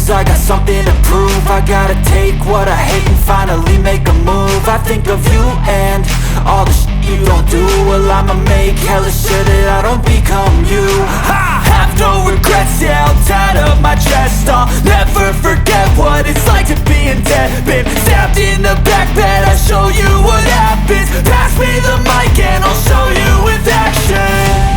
lose, I got something to prove. I gotta take what I hate and finally make a move. I think of you and all the shit you don't do. Well, I'ma make hella sure that I don't become you. I have no regrets, yeah, I'll tie up my chest. I'll never forget what it's like to be in debt. Been stabbed in the back bed, I'll show you what happens. Pass me the mic and I'll show you with action.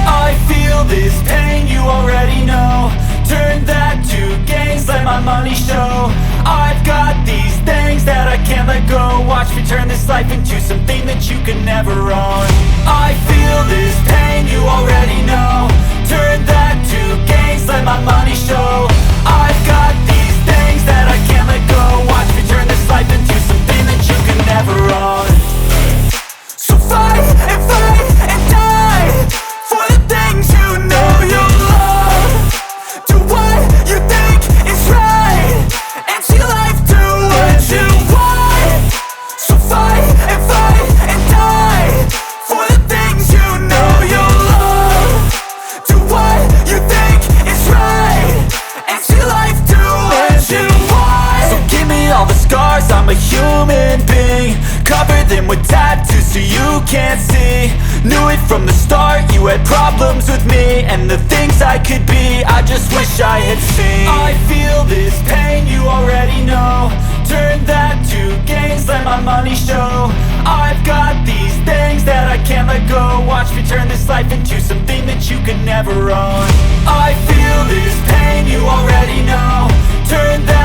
I feel this pain, you already know. Turn that to gains, let my money show. I've got these things that I can't let go. Watch me turn this life into something that you can never own. I feel this pain, you already know. Turn that to gains, let my money show. I've got these things that I can't let go. Watch me turn this life into something that you can never own. So fight and die for the things you know you love. Do what you think is right and see life do what you want. So fight and die for the things you know you love. Do what you think is right and see life do what you want. So give me all the scars, I'm a human being. Cover them with tattoos so you can't see. Knew it from the start, you had problems with me and the things I could be, I just wish I had seen. I feel this pain, you already know. Turn that to gains, let my money show. I've got these things that I can't let go. Watch me turn this life into something that you can never own. I feel this pain, you already know. Turn that